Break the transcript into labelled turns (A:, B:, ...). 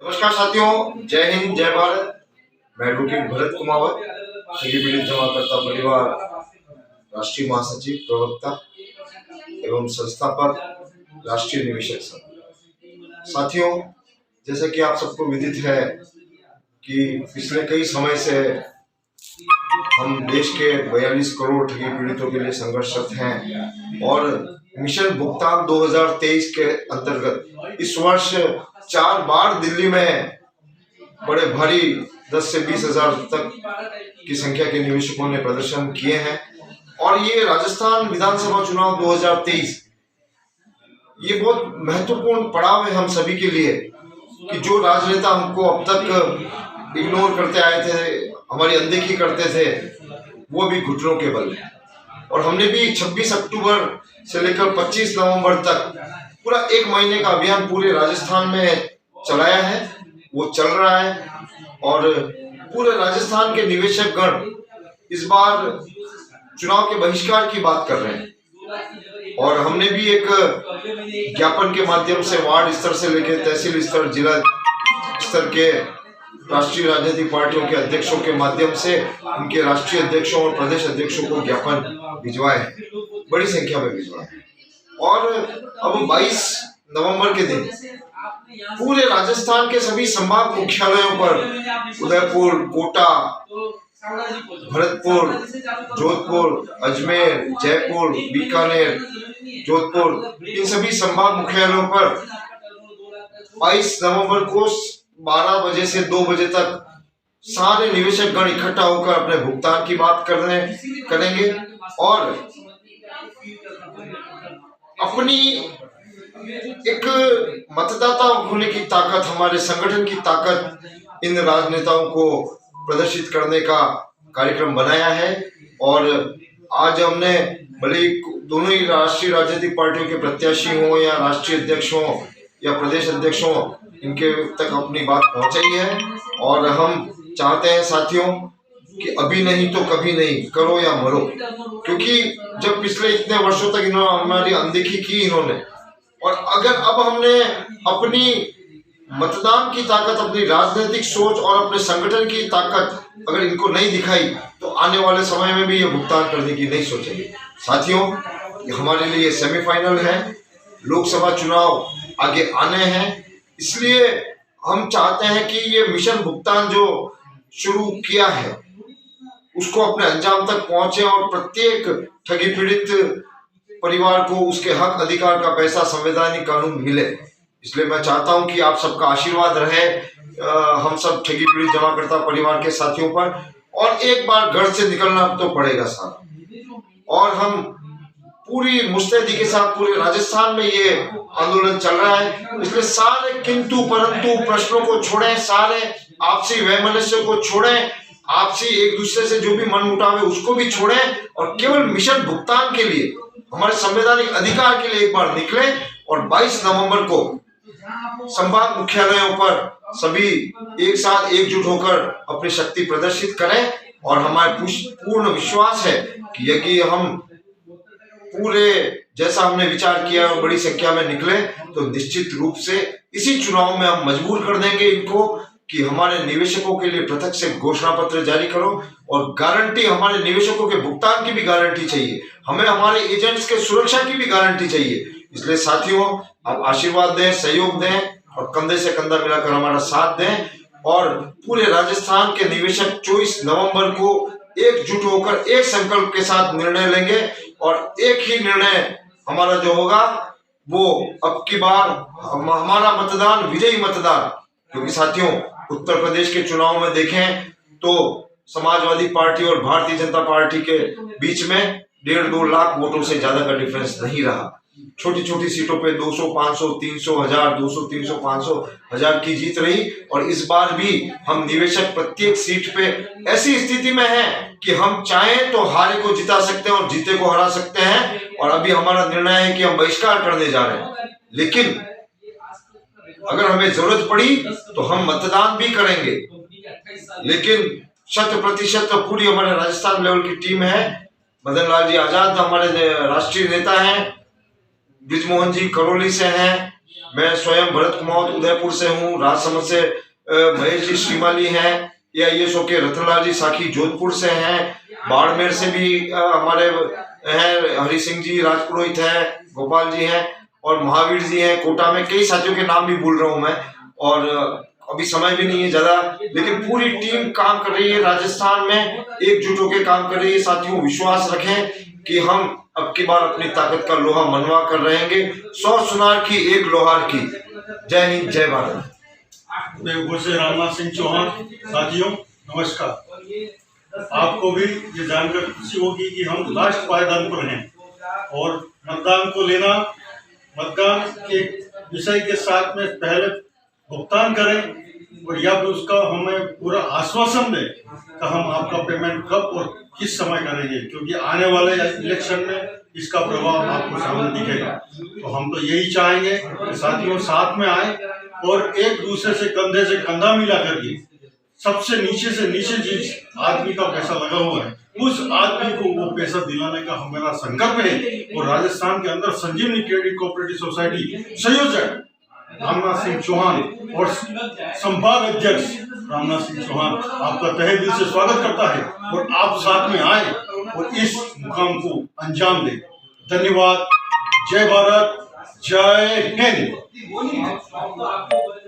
A: नमस्कार साथियों, जय हिंद, जय भारत। मैं एडवोकेट भरत कुमावत, ठगी पीड़ित जमाकर्ता परिवार राष्ट्रीय महासचिव, प्रवक्ता एवं संस्थापक राष्ट्रीय निवेशक संघ। साथियों, जैसा कि आप सबको विदित है कि पिछले कई समय से हम देश के 42 करोड़ ठगी पीड़ितों के लिए संघर्षरत हैं और मिशन भुगतान 2023 के अंतर्गत इस वर्ष 4 बार दिल्ली में बड़े भारी 10 से 20 हजार तक की संख्या के निवेशकों ने प्रदर्शन किए हैं। और ये राजस्थान विधानसभा चुनाव 2023 ये बहुत महत्वपूर्ण पड़ाव है हम सभी के लिए कि जो राजनेता हमको अब तक इग्नोर करते आए थे, हमारी अनदेखी करते थे, वो भी घुटनों के बल है। और हमने भी 26 अक्टूबर से लेकर 25 नवंबर तक पूरा 1 महीने का अभियान पूरे राजस्थान में चलाया है, वो चल रहा है। और पूरे राजस्थान के निवेशक गण इस बार चुनाव के बहिष्कार की बात कर रहे हैं। और हमने भी एक ज्ञापन के माध्यम से वार्ड स्तर से लेकर तहसील स्तर, जिला स्तर के राष्ट्रीय राजनीतिक पार्टियों के अध्यक्षों के माध्यम से उनके राष्ट्रीय अध्यक्षों और प्रदेश अध्यक्षों को ज्ञापन भिजवाए हैं, बड़ी संख्या में भिजवाए हैं। और अब 22 नवंबर के दिन पूरे राजस्थान के सभी संभाग मुख्यालयों पर उदयपुर, कोटा, भरतपुर, जोधपुर, अजमेर, जयपुर, बीकानेर, जोधपुर, इन सभी संभाग मुख्यालयों पर 22 नवंबर को 12 बजे से 2 बजे तक सारे निवेशक गण इकट्ठा होकर अपने भुगतान की बात करेंगे और अपनी एक मतदाता होने की ताकत, हमारे संगठन की ताकत इन राजनेताओं को प्रदर्शित करने का कार्यक्रम बनाया है। और आज हमने भले दोनों ही राष्ट्रीय राजनीतिक पार्टियों के प्रत्याशी हों या राष्ट्रीय अध्यक्ष हों या प्रदेश अध्यक्ष हों, इनके तक अपनी बात पहुंचाई है। और हम चाहते हैं साथियों कि अभी नहीं तो कभी नहीं, करो या मरो। क्योंकि जब पिछले इतने वर्षों तक इन्होंने हमारी अनदेखी की इन्होंने, और अगर अब हमने अपनी मतदान की ताकत, अपनी राजनीतिक सोच और अपने संगठन की ताकत अगर इनको नहीं दिखाई तो आने वाले समय में भी ये भुगतान करने की नहीं सोचेंगे। साथियों, हमारे लिए सेमीफाइनल है, लोकसभा चुनाव आगे आने हैं, इसलिए हम चाहते हैं कि ये मिशन भुगतान जो शुरू किया है उसको अपने अंजाम तक पहुंचे और प्रत्येक ठगी पीड़ित परिवार को उसके हक अधिकार का पैसा संवैधानिक कानून मिले। इसलिए मैं चाहता हूं कि आप सबका आशीर्वाद रहे हम सब ठगी पीड़ित जमाकर्ता परिवार के साथियों पर। और एक बार घर से निकलना तो पड़ेगा साहब, और हम पूरी मुस्तैदी के साथ पूरे राजस्थान में ये आंदोलन चल रहा है। इसलिए सारे किंतु परंतु प्रश्नों को छोड़ें, सारे आपसी वैमनस्य को छोड़ें, आपसी एक दूसरे से जो भी मनमुटाव है उसको भी छोड़ें और केवल मिशन भुगतान के लिए, हमारे संवैधानिक अधिकार के लिए एक बार निकलें। और 22 नवंबर को संभाग मुख्यालयों पर सभी एक साथ एकजुट होकर अपनी शक्ति प्रदर्शित करें। और हमारे पूर्ण विश्वास है कि यदि हम पूरे जैसा हमने विचार किया और बड़ी संख्या में निकले तो निश्चित रूप से इसी चुनाव में हम मजबूर कर देंगे इनको कि हमारे निवेशकों के लिए पृथक से घोषणा पत्र जारी करो। और गारंटी, हमारे निवेशकों के भुगतान की भी गारंटी चाहिए, हमें हमारे एजेंट्स के सुरक्षा की भी गारंटी चाहिए। इसलिए साथियों, आप आशीर्वाद दें, सहयोग दें और कंधे से कंधा मिलाकर हमारा साथ दें। और पूरे राजस्थान के निवेशक 24 नवंबर को एकजुट होकर एक संकल्प के साथ निर्णय लेंगे और एक ही निर्णय हमारा जो होगा वो अब की बार हमारा मतदान विजयी मतदान। क्योंकि साथियों, उत्तर प्रदेश के चुनाव में देखें तो समाजवादी पार्टी और भारतीय जनता पार्टी के बीच में 1.5-2 लाख वोटों से ज्यादा का डिफरेंस नहीं रहा। छोटी छोटी सीटों पे 200, 500, 300, 1000, 200, 300, 500, 1000 की जीत रही। और इस बार भी हम निवेशक प्रत्येक सीट पे ऐसी स्थिति में हैं कि हम चाहें तो हारे को जिता सकते हैं और जीते को हरा सकते हैं। और अभी हमारा निर्णय है कि हम बहिष्कार करने जा रहे हैं, लेकिन अगर हमें जरूरत पड़ी तो हम मतदान भी करेंगे। लेकिन 100% पूरी हमारे राजस्थान लेवल की टीम है। मदन लाल जी आजाद हमारे राष्ट्रीय नेता हैं, ब्रिजमोहन जी करौली से हैं, मैं स्वयं भरत कुमार उदयपुर से हूँ, राजसमंद से महेश जी श्रीमाली हैं, AIS के रतनलाल जी साखी जोधपुर से हैं, बाड़मेर से भी हमारे हैं हरि सिंह जी राजपुरोहित हैं, गोपाल जी हैं और महावीर जी हैं कोटा में। कई साथियों के नाम भी भूल रहा हूँ मैं, और अभी समय भी नहीं है ज्यादा, लेकिन पूरी टीम काम कर रही है राजस्थान में, एकजुट होकर काम कर रही है। साथियों, विश्वास रखें कि हम अब की बार अपनी ताकत का लोहा मनवा कर रहेंगे। 100 सुनार की एक लोहार की। जय हिंद, जय भारत।
B: मैं से रामनाथ सिंह चौहान। साथियों नमस्कार। आपको भी ये जानकर खुशी होगी कि हम लास्ट पायदान पर हैं और मतदान को लेना, मतदान के विषय के साथ में पहले भुगतान करें और या फिर उसका हमें पूरा आश्वासन दें कि हम आपका पेमेंट कब और किस समय करेंगे, क्योंकि आने वाले इलेक्शन में इसका प्रभाव आपको सामने दिखेगा। तो हम तो यही चाहेंगे कि साथियों साथ में आए और एक दूसरे से कंधे से कंधा मिला करके सबसे नीचे से नीचे जिस आदमी का पैसा लगा हुआ है उस आदमी को वो पैसा दिलाने का हमारा संकल्प है। और राजस्थान के अंदर संजीवनी क्रेडिट कोऑपरेटिव सोसाइटी संयोजक रामनाथ सिंह चौहान और संभाग अध्यक्ष रामनाथ सिंह चौहान आपका तहे दिल से स्वागत करता है और आप साथ में आए और इस मुकाम को अंजाम दें। धन्यवाद। जय भारत, जय हिंद।